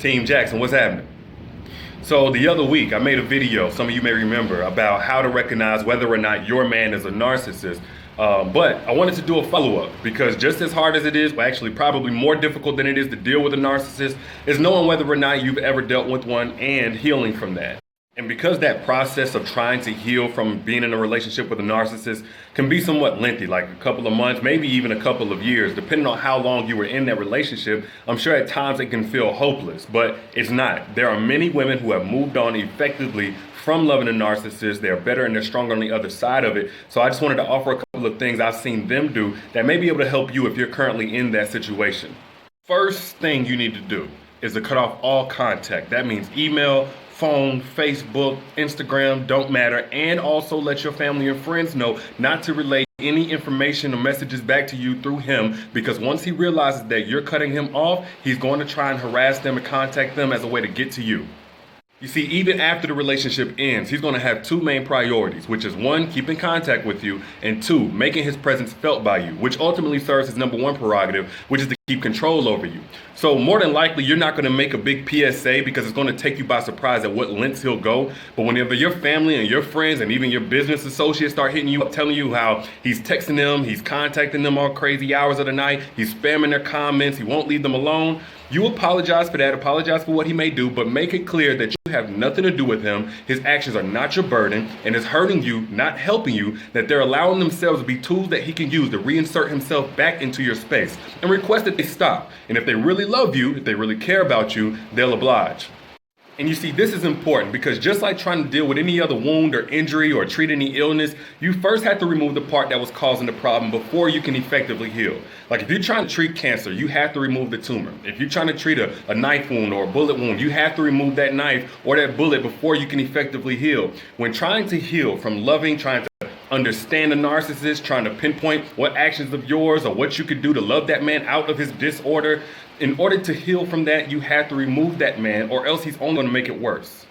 Team Jackson, what's happening? So the other week, I made a video, some of you may remember, about how to recognize whether or not your man is a narcissist. But I wanted to do a follow-up because just as hard as it is, but actually probably more difficult than it is to deal with a narcissist, is knowing whether or not you've ever dealt with one and healing from that. And because that process of trying to heal from being in a relationship with a narcissist can be somewhat lengthy, like a couple of months, maybe even a couple of years, depending on how long you were in that relationship, I'm sure at times it can feel hopeless, but it's not. There are many women who have moved on effectively from loving a narcissist. They're better and they're stronger on the other side of it. So I just wanted to offer a couple of things I've seen them do that may be able to help you if you're currently in that situation. First thing you need to do is to cut off all contact. That means email, phone, Facebook, Instagram, don't matter. And also let your family and friends know not to relay any information or messages back to you through him, because once he realizes that you're cutting him off, he's going to try and harass them and contact them as a way to get to you. You see, even after the relationship ends, he's going to have two main priorities, which is one, keeping contact with you, and two, making his presence felt by you, which ultimately serves his number one prerogative, which is to keep control over you. So more than likely, you're not going to make a big PSA because it's going to take you by surprise at what lengths he'll go. But whenever your family and your friends and even your business associates start hitting you up, telling you how he's texting them, he's contacting them all crazy hours of the night, he's spamming their comments, he won't leave them alone, you apologize for that, apologize for what he may do, but make it clear that you have nothing to do with him. His actions are not your burden, and it's hurting you, not helping you, that they're allowing themselves to be tools that he can use to reinsert himself back into your space. And request that they stop. And if they really love you, if they really care about you, they'll oblige. And you see, this is important because just like trying to deal with any other wound or injury or treat any illness, you first have to remove the part that was causing the problem before you can effectively heal. Like if you're trying to treat cancer, you have to remove the tumor. If you're trying to treat a knife wound or a bullet wound, you have to remove that knife or that bullet before you can effectively heal. When trying to heal from loving, trying to understand a narcissist, trying to pinpoint what actions of yours or what you could do to love that man out of his disorder, in order to heal from that, you have to remove that man, or else he's only going to make it worse.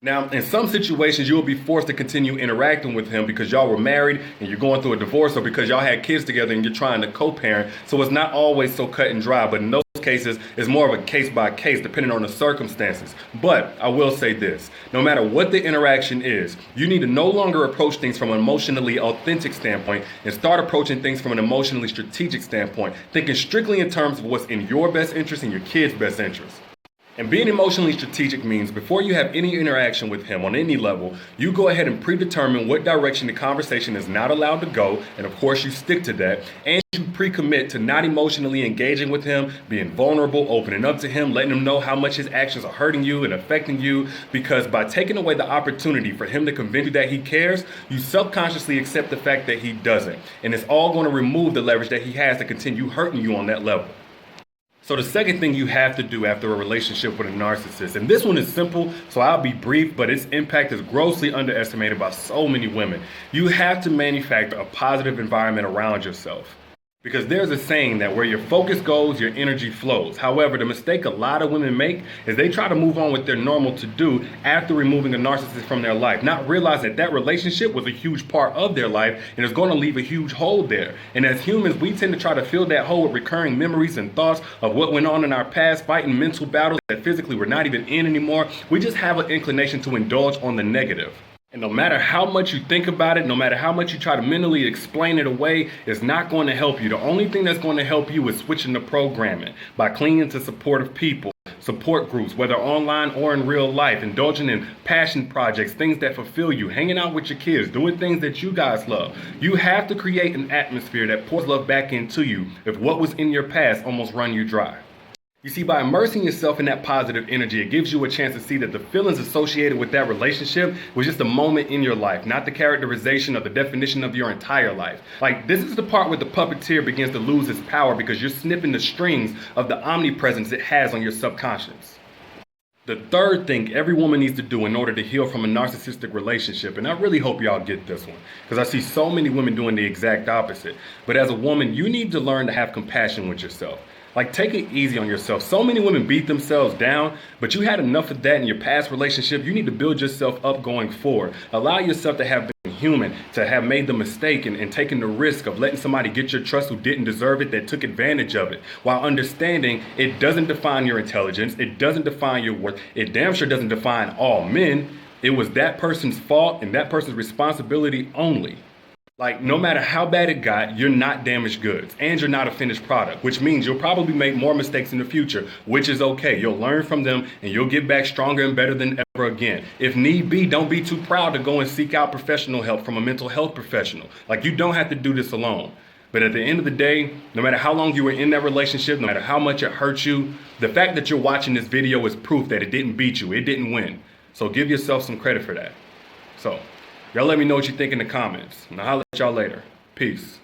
Now, in some situations, you'll be forced to continue interacting with him because y'all were married and you're going through a divorce, or because y'all had kids together and you're trying to co-parent. So it's not always so cut and dry, but in those cases, it's more of a case by case depending on the circumstances. But I will say this, no matter what the interaction is, you need to no longer approach things from an emotionally authentic standpoint and start approaching things from an emotionally strategic standpoint, thinking strictly in terms of what's in your best interest and your kids' best interest. And being emotionally strategic means before you have any interaction with him on any level, you go ahead and predetermine what direction the conversation is not allowed to go, and of course you stick to that, and you pre-commit to not emotionally engaging with him, being vulnerable, opening up to him, letting him know how much his actions are hurting you and affecting you, because by taking away the opportunity for him to convince you that he cares, you subconsciously accept the fact that he doesn't, and it's all going to remove the leverage that he has to continue hurting you on that level. So the second thing you have to do after a relationship with a narcissist, and this one is simple, so I'll be brief, but its impact is grossly underestimated by so many women. You have to manufacture a positive environment around yourself. Because there's a saying that where your focus goes, your energy flows. However, the mistake a lot of women make is they try to move on with their normal to-do after removing a narcissist from their life, not realizing that that relationship was a huge part of their life and is going to leave a huge hole there. And as humans, we tend to try to fill that hole with recurring memories and thoughts of what went on in our past, fighting mental battles that physically we're not even in anymore. We just have an inclination to indulge on the negative. And no matter how much you think about it, no matter how much you try to mentally explain it away, it's not going to help you. The only thing that's going to help you is switching the programming by clinging to supportive people, support groups, whether online or in real life, indulging in passion projects, things that fulfill you, hanging out with your kids, doing things that you guys love. You have to create an atmosphere that pours love back into you if what was in your past almost run you dry. You see, by immersing yourself in that positive energy, it gives you a chance to see that the feelings associated with that relationship was just a moment in your life, not the characterization or the definition of your entire life. Like, this is the part where the puppeteer begins to lose its power because you're snipping the strings of the omnipresence it has on your subconscious. The third thing every woman needs to do in order to heal from a narcissistic relationship, and I really hope y'all get this one, because I see so many women doing the exact opposite. But as a woman, you need to learn to have compassion with yourself. Like, take it easy on yourself. So many women beat themselves down, but you had enough of that in your past relationship. You need to build yourself up going forward. Allow yourself to have human to have made the mistake and taken the risk of letting somebody get your trust who didn't deserve it, that took advantage of it, while understanding it doesn't define your intelligence, it doesn't define your worth, it damn sure doesn't define all men. It was that person's fault and that person's responsibility only. Like, no matter how bad it got, you're not damaged goods and you're not a finished product, which means you'll probably make more mistakes in the future, which is okay. You'll learn from them and you'll get back stronger and better than ever again. If need be, don't be too proud to go and seek out professional help from a mental health professional. Like, you don't have to do this alone. But at the end of the day, no matter how long you were in that relationship, no matter how much it hurt you, the fact that you're watching this video is proof that it didn't beat you, it didn't win. So give yourself some credit for that. So, y'all let me know what you think in the comments. And I'll holler at y'all later. Peace.